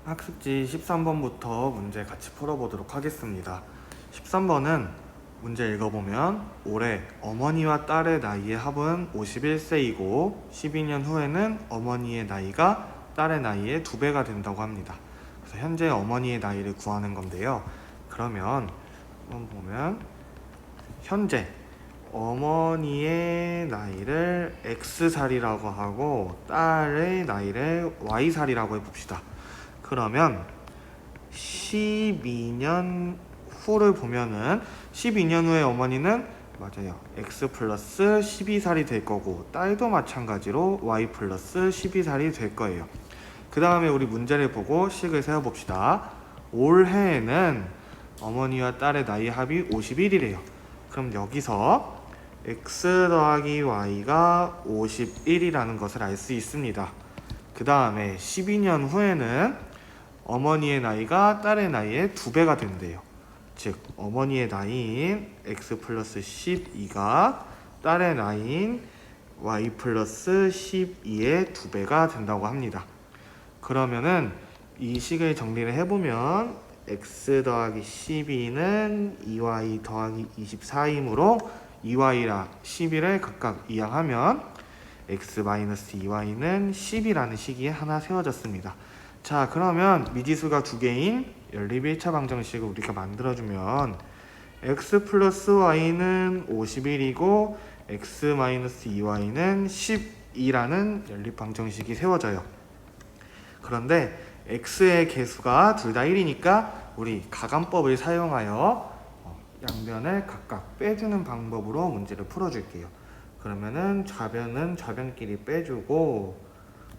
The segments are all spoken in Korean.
학습지 13번부터 문제 같이 풀어보도록 하겠습니다. 13번은 문제 읽어보면 올해 어머니와 딸의 나이의 합은 51세이고 12년 후에는 어머니의 나이가 딸의 나이의 2배가 된다고 합니다. 그래서 현재 어머니의 나이를 구하는 건데요. 그러면 한번 보면 현재 어머니의 나이를 X살이라고 하고 딸의 나이를 Y살이라고 해봅시다. 그러면 12년 후를 보면은 12년 후에 어머니는 맞아요. X 플러스 12살이 될 거고 딸도 마찬가지로 Y 플러스 12살이 될 거예요. 그 다음에 우리 문제를 보고 식을 세워봅시다. 올해에는 어머니와 딸의 나이 합이 51이래요. 그럼 여기서 X 더하기 Y가 51이라는 것을 알 수 있습니다. 그 다음에 12년 후에는 어머니의 나이가 딸의 나이의 2배가 된대요. 즉 어머니의 나이인 X 플러스 12가 딸의 나이인 Y 플러스 12의 2배가 된다고 합니다. 그러면은 이 식을 정리를 해보면 X 더하기 12는 2Y 더하기 24이므로 2Y랑 12를 각각 이항하면 X 마이너스 2Y는 10이라는 식이 하나 세워졌습니다. 자, 그러면 미지수가 두 개인 연립 1차 방정식을 우리가 만들어주면 X 플러스 Y는 51이고 X 마이너스 2Y는 12라는 연립 방정식이 세워져요. 그런데 X의 개수가 둘 다 1이니까 우리 가감법을 사용하여 양변을 각각 빼주는 방법으로 문제를 풀어줄게요. 그러면은 좌변은 좌변끼리 빼주고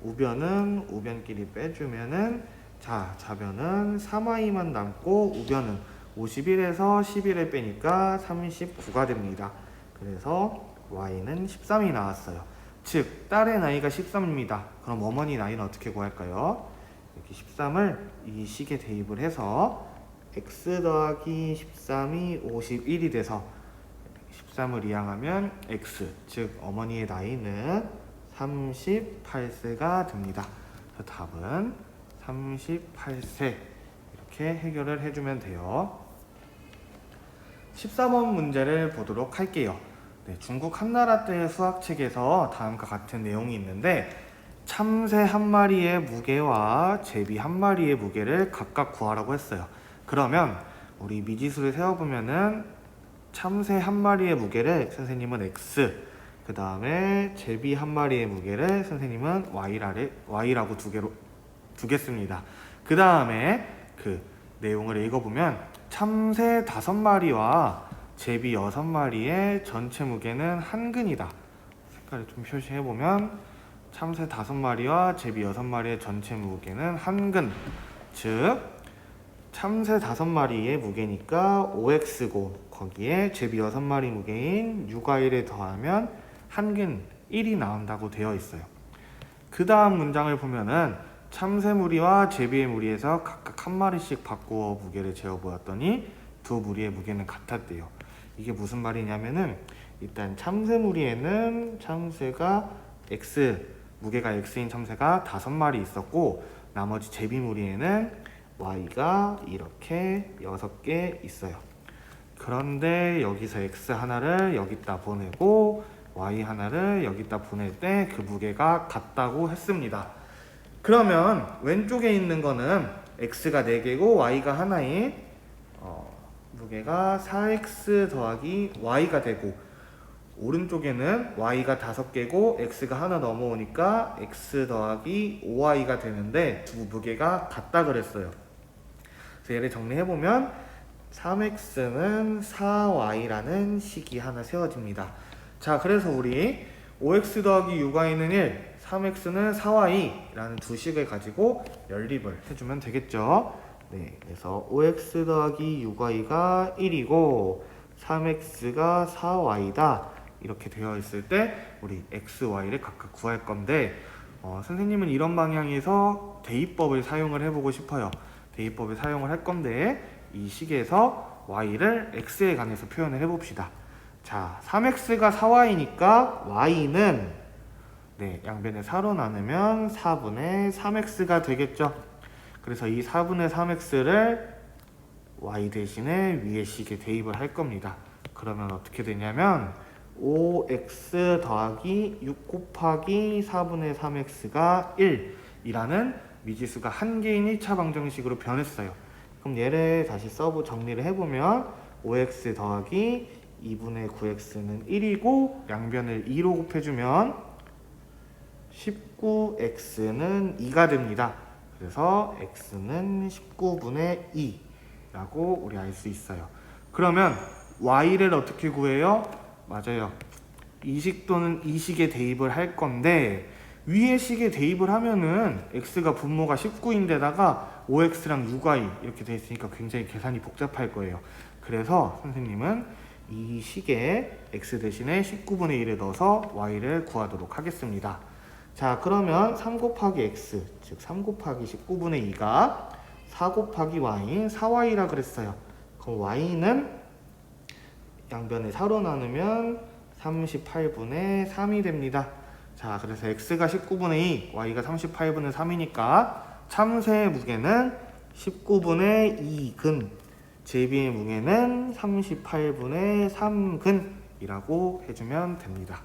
우변은 우변끼리 빼주면은 자, 좌변은 3y만 남고 우변은 51에서 11을 빼니까 39가 됩니다. 그래서 y는 13이 나왔어요. 즉 딸의 나이가 13입니다. 그럼 어머니 나이는 어떻게 구할까요? 여기 13을 이 식에 대입을 해서 x 더하기 13이 51이 돼서 13을 이항하면 x, 즉 어머니의 나이는 38세가 됩니다. 그래서 답은 38세 이렇게 해결을 해주면 돼요. 14번 문제를 보도록 할게요. 네, 중국 한나라 때 수학책에서 다음과 같은 내용이 있는데 참새 한 마리의 무게와 제비 한 마리의 무게를 각각 구하라고 했어요. 그러면 우리 미지수를 세워보면은 참새 한 마리의 무게를 선생님은 X, 그 다음에 제비 한 마리의 무게를 선생님은 Y라고 두겠습니다. 그 다음에 그 내용을 읽어보면 참새 5마리와 제비 6마리의 전체 무게는 한 근이다. 색깔을 좀 표시해보면 참새 5마리와 제비 6마리의 전체 무게는 한 근, 즉 참새 5마리의 무게니까 5x고 거기에 제비 6마리 무게인 6y를 더하면 한근 1이 나온다고 되어 있어요. 그 다음 문장을 보면은 참새 무리와 제비의 무리에서 각각 한 마리씩 바꾸어 무게를 재어 보았더니 두 무리의 무게는 같았대요. 이게 무슨 말이냐면은 일단 참새 무리에는 참새가 X, 무게가 X인 참새가 5마리 있었고 나머지 제비 무리에는 Y가 이렇게 6개 있어요. 그런데 여기서 X 하나를 여기다 보내고 Y 하나를 여기다 보낼 때 그 무게가 같다고 했습니다. 그러면 왼쪽에 있는 거는 X가 4개고 Y가 하나인 무게가 4X 더하기 Y가 되고 오른쪽에는 Y가 5개고 X가 하나 넘어오니까 X 더하기 5Y가 되는데 두 무게가 같다 그랬어요. 그래서 얘를 정리해보면 3x는 4y라는 식이 하나 세워집니다. 자, 그래서 우리 5x 더하기 6y는 1, 3x는 4y라는 두 식을 가지고 연립을 해주면 되겠죠. 네, 그래서 5x 더하기 6y가 1이고 3x가 4y다 이렇게 되어 있을 때 우리 x, y를 각각 구할 건데 선생님은 이런 방향에서 대입법을 사용을 해보고 싶어요. 대입법을 사용을 할 건데 이 식에서 y를 x에 관해서 표현을 해봅시다. 자, 3x가 4y니까 y는 양변을 4로 나누면 4분의 3x가 되겠죠. 그래서 이 4분의 3x를 y 대신에 위의 식에 대입을 할 겁니다. 그러면 어떻게 되냐면 5x 더하기 6 곱하기 4분의 3x가 1이라는 미지수가 한 개인 1차 방정식으로 변했어요. 그럼 얘를 다시 정리를 해보면 5x 더하기 2분의 9x는 1이고 양변을 2로 곱해주면 19x는 2가 됩니다. 그래서 x는 19분의 2라고 우리 알 수 있어요. 그러면 y를 어떻게 구해요? 맞아요. 이 식 또는 이 식에 대입을 할 건데 위의 식에 대입을 하면은 x가 분모가 19인데다가 5x랑 6y 이렇게 돼 있으니까 굉장히 계산이 복잡할 거예요. 그래서 선생님은 이 식에 x 대신에 19분의 1을 넣어서 y를 구하도록 하겠습니다. 자, 그러면 3 곱하기 x, 즉 3 곱하기 19분의 2가 4 곱하기 y인 4y라 그랬어요. 그럼 y는 양변을 4로 나누면 38분의 3이 됩니다. 자, 그래서 x가 19분의 2, y가 38분의 3이니까 참새의 무게는 19분의 2근, 제비의 무게는 38분의 3근이라고 해주면 됩니다.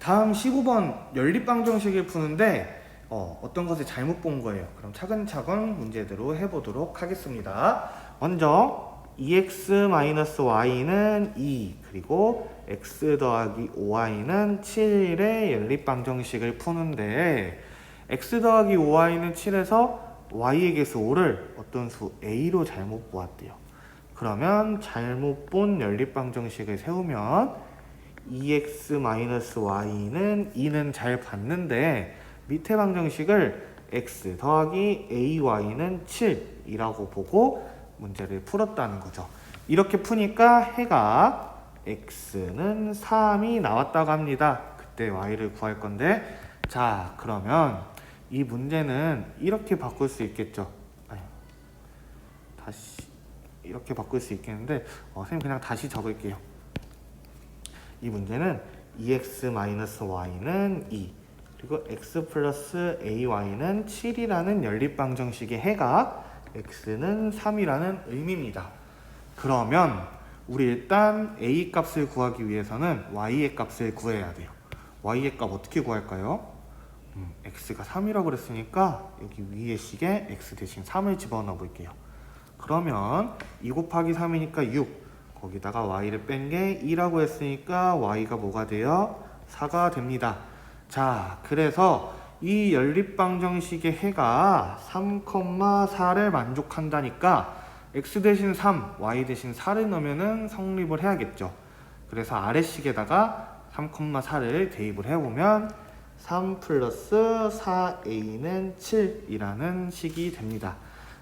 다음 15번 연립방정식을 푸는데 어떤 것을 잘못 본 거예요. 그럼 차근차근 문제대로 해보도록 하겠습니다. 먼저 2x-y는 2 그리고 x 더하기 5y는 7의 연립방정식을 푸는데 x 더하기 5y는 7에서 y의 개수 5를 어떤 수 a로 잘못 보았대요. 그러면 잘못 본 연립방정식을 세우면 2x-y는 2는 잘 봤는데 밑에 방정식을 x 더하기 ay는 7이라고 보고 문제를 풀었다는 거죠. 이렇게 푸니까 해가 x는 3이 나왔다고 합니다. 그때 y를 구할 건데 자, 그러면 이 문제는 이렇게 바꿀 수 있겠죠. 다시 이렇게 바꿀 수 있겠는데 선생님 그냥 다시 적을게요. 이 문제는 2x-y는 2 그리고 x 플러스 ay는 7이라는 연립방정식의 해가 x는 3이라는 의미입니다. 그러면 우리 일단 a 값을 구하기 위해서는 y의 값을 구해야 돼요. y의 값 어떻게 구할까요? x가 3이라고 그랬으니까 여기 위의 식에 x 대신 3을 집어넣어 볼게요. 그러면 2 곱하기 3이니까 6 거기다가 y를 뺀 게 2라고 했으니까 y가 뭐가 돼요? 4가 됩니다. 자, 그래서 이 연립방정식의 해가 3,4를 만족한다니까 x 대신 3, y 대신 4를 넣으면 성립을 해야겠죠. 그래서 아래식에다가 3,4를 대입을 해보면 3 플러스 4a는 7이라는 식이 됩니다.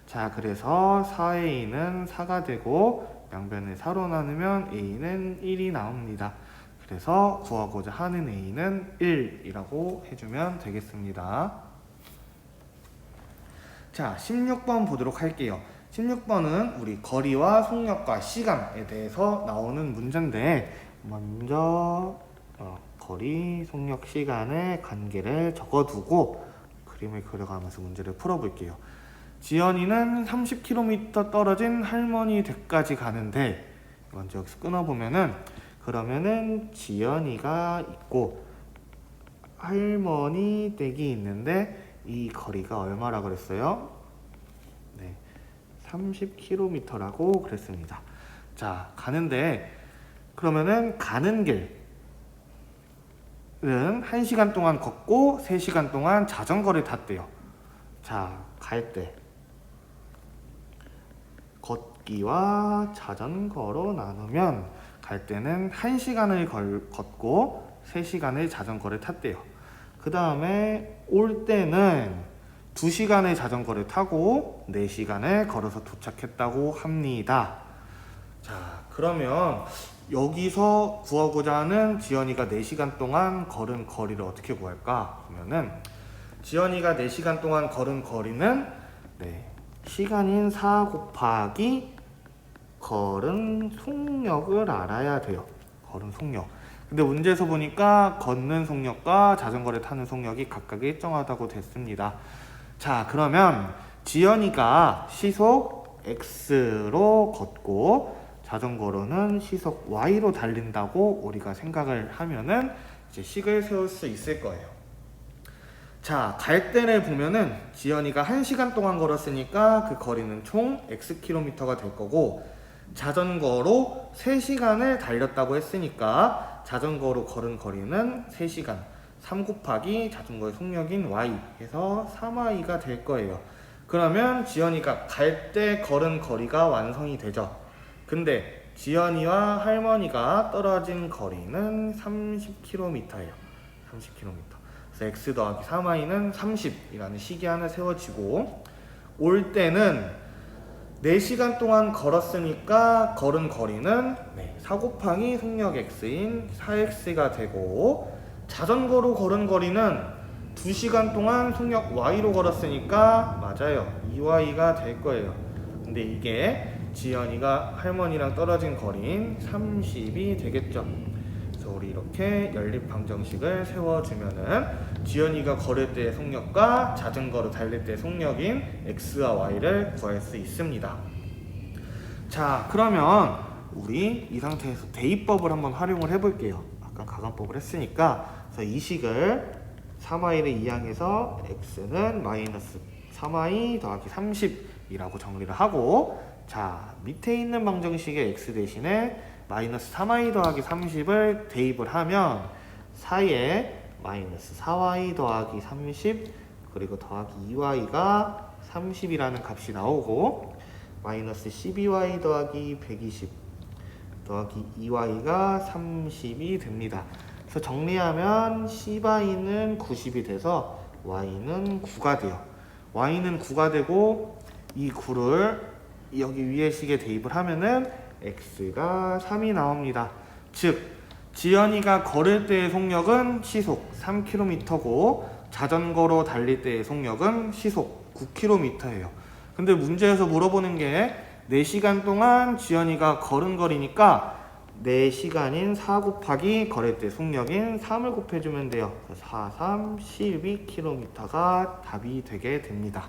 자, 그래서 4a는 4가 되고 양변을 4로 나누면 a는 1이 나옵니다. 그래서 구하고자 하는 a는 1이라고 해주면 되겠습니다. 자, 16번 보도록 할게요. 16번은 우리 거리와 속력과 시간에 대해서 나오는 문제인데 먼저 거리, 속력, 시간의 관계를 적어두고 그림을 그려가면서 문제를 풀어볼게요. 지연이는 30km 떨어진 할머니 댁까지 가는데 먼저 여기서 끊어보면은 그러면은 지연이가 있고 할머니 댁이 있는데 이 거리가 얼마라 그랬어요? 네, 30km라고 그랬습니다. 자, 가는데 그러면은 가는 길은 1시간 동안 걷고 3시간 동안 자전거를 탔대요. 자, 갈 때 걷기와 자전거로 나누면 갈 때는 1시간을 걷고 3시간을 자전거를 탔대요. 그 다음에 올 때는 2시간의 자전거를 타고 4시간을 걸어서 도착했다고 합니다. 자, 그러면 여기서 구하고자 하는 지연이가 4시간 동안 걸은 거리를 어떻게 구할까? 그러면은 지연이가 4시간 동안 걸은 거리는 시간인 4 곱하기 걸은 속력을 알아야 돼요. 걸은 속력. 근데 문제에서 보니까 걷는 속력과 자전거를 타는 속력이 각각 일정하다고 됐습니다. 자, 그러면 지연이가 시속 x로 걷고 자전거로는 시속 y로 달린다고 우리가 생각을 하면은 이제 식을 세울 수 있을 거예요. 자, 갈 때를 보면은 지연이가 1시간 동안 걸었으니까 그 거리는 총 xkm가 될 거고, 자전거로 3시간을 달렸다고 했으니까 자전거로 걸은 거리는 3시간 3 곱하기 자전거의 속력인 y 해서 3y가 될 거예요. 그러면 지연이가 갈 때 걸은 거리가 완성이 되죠. 근데 지연이와 할머니가 떨어진 거리는 30km예요. 30km. 그래서 x 더하기 3y는 30이라는 식이 하나 세워지고, 올 때는 4시간 동안 걸었으니까 걸은 거리는 4 곱하기 속력 x인 4x가 되고, 자전거로 걸은 거리는 2시간 동안 속력 y로 걸었으니까 맞아요, 2y가 될 거예요. 근데 이게 지연이가 할머니랑 떨어진 거리인 30이 되겠죠. 그래서 우리 이렇게 연립방정식을 세워주면은 지연이가 걸을 때의 속력과 자전거로 달릴 때의 속력인 x와 y를 구할 수 있습니다. 자, 그러면 우리 이 상태에서 대입법을 한번 활용을 해볼게요. 아까 가관법을 했으니까, 그래서 이 식을 3y를 이항해서 x는 마이너스 3y 더하기 30이라고 정리를 하고, 자, 밑에 있는 방정식의 x 대신에 마이너스 3y 더하기 30을 대입을 하면 4에 마이너스 4y 더하기 30 그리고 더하기 2y가 30이라는 값이 나오고, 마이너스 12y 더하기 120 더하기 2y가 30이 됩니다. 그래서 정리하면 cy는 90이 돼서 y는 9가 돼요. y는 9가 되고, 이 9를 여기 위에 식에 대입을 하면은 x가 3이 나옵니다. 즉 지연이가 걸을 때의 속력은 시속 3km고 자전거로 달릴 때의 속력은 시속 9km예요. 근데 문제에서 물어보는 게 4시간 동안 지연이가 걸은 거리니까 4시간인 4 곱하기 걸을 때 속력인 3을 곱해주면 돼요. 4, 3, 12km가 답이 되게 됩니다.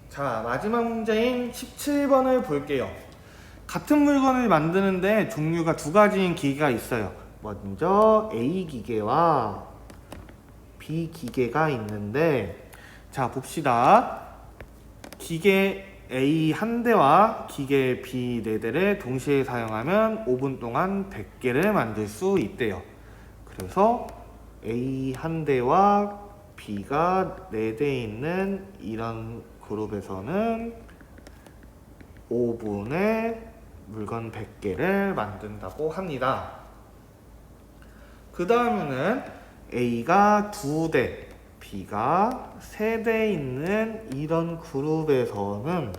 자, 마지막 문제인 17번을 볼게요. 같은 물건을 만드는데 종류가 두 가지인 기계가 있어요. 먼저 A 기계와 B 기계가 있는데, 자, 봅시다. 기계 A 한 대와 기계 B 4대를 동시에 사용하면 5분 동안 100개를 만들 수 있대요. 그래서 A 한 대와 B가 4대 있는 이런 그룹에서는 5분에 물건 100개를 만든다고 합니다. 그 다음에는 A가 2대, B가 3대 있는 이런 그룹에서는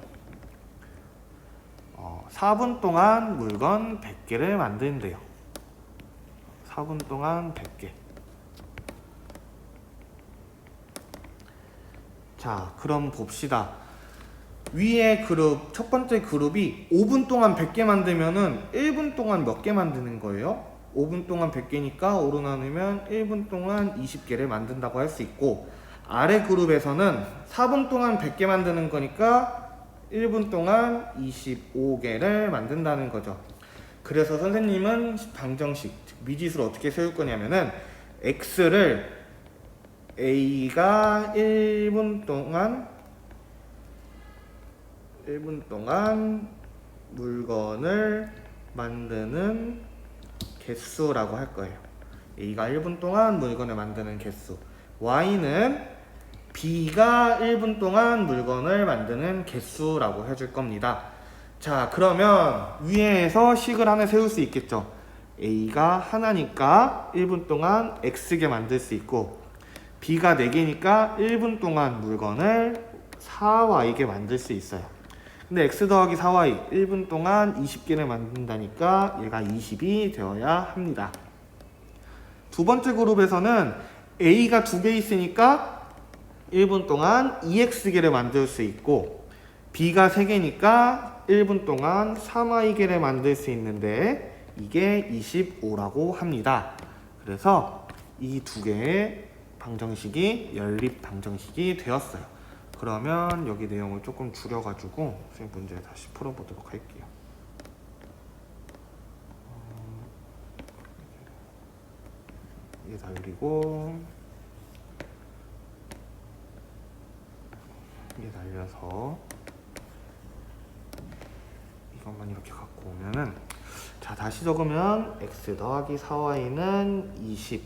4분 동안 물건 100개를 만든대요. 4분 동안 100개. 자, 그럼 봅시다. 위에 그룹, 첫 번째 그룹이 5분 동안 100개 만들면은 1분 동안 몇 개 만드는 거예요? 5분 동안 100개니까 5로 나누면 1분 동안 20개를 만든다고 할 수 있고, 아래 그룹에서는 4분 동안 100개 만드는 거니까 1분 동안 25개를 만든다는 거죠. 그래서 선생님은 방정식, 즉 미지수를 어떻게 세울 거냐면은 x를 A가 1분 동안 물건을 만드는 개수라고 할 거예요. A가 1분 동안 물건을 만드는 개수. Y는 B가 1분 동안 물건을 만드는 개수라고 해줄 겁니다. 자, 그러면 위에서 식을 하나 세울 수 있겠죠. A가 하나니까 1분 동안 X개 만들 수 있고, B가 4개니까 1분 동안 물건을 4Y개 만들 수 있어요. 근데 X 더하기 4Y 1분 동안 20개를 만든다니까 얘가 20이 되어야 합니다. 두 번째 그룹에서는 A가 2개 있으니까 1분 동안 2X개를 만들 수 있고, B가 3개니까 1분 동안 3I개를 만들 수 있는데 이게 25라고 합니다. 그래서 이 두 개의 방정식이 연립 방정식이 되었어요. 그러면 여기 내용을 조금 줄여가지고 선생님 문제 다시 풀어보도록 할게요. 이게 달리고 이게 달려서 이것만 이렇게 갖고 오면은, 자 다시 적으면 x 더하기 4y는 20,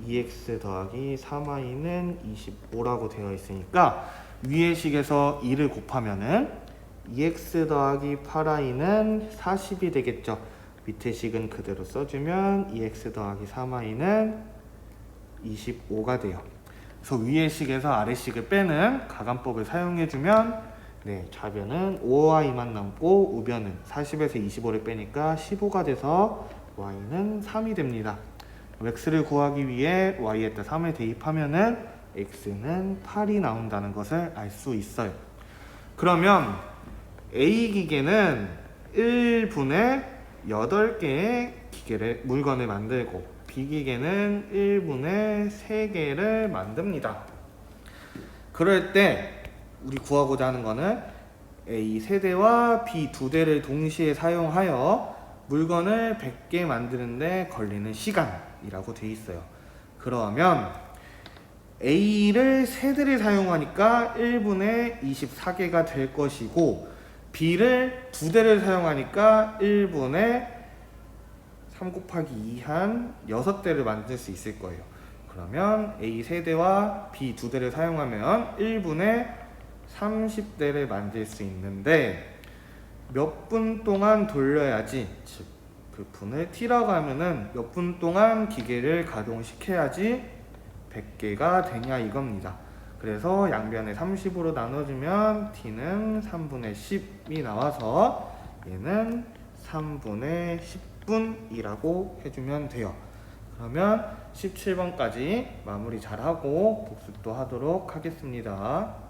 2x 더하기 3y는 25라고 되어 있으니까 위의 식에서 2를 곱하면은 2x 더하기 8y는 40이 되겠죠. 밑에 식은 그대로 써주면 2x 더하기 3y는 25가 돼요. 그래서 위의 식에서 아래 식을 빼는 가감법을 사용해주면 좌변은 5y만 남고 우변은 40에서 25를 빼니까 15가 돼서 y는 3이 됩니다. x를 구하기 위해 y에다 3을 대입하면은 x는 8이 나온다는 것을 알 수 있어요. 그러면 A 기계는 1분에 8개의 물건을 만들고 B 기계는 1분에 3개를 만듭니다. 그럴 때 우리 구하고자 하는 거는 A 세대와 B 2대를 동시에 사용하여 물건을 100개 만드는데 걸리는 시간이라고 되어 있어요. 그러면 A를 세대를 사용하니까 1분에 24개가 될 것이고 B를 2대를 사용하니까 1분에 3 곱하기 2 한 6대를 만들 수 있을 거예요. 그러면 A 세대와 B 2대를 사용하면 1분에 30대를 만들 수 있는데 몇 분 동안 돌려야지, 즉 그 분을 t라고 하면은 몇 분 동안 기계를 가동시켜야지 100개가 되냐 이겁니다. 그래서 양변에 30으로 나눠주면 t는 3분의 10이 나와서 얘는 3분의 10분이라고 해주면 돼요. 그러면 17번까지 마무리 잘하고 복습도 하도록 하겠습니다.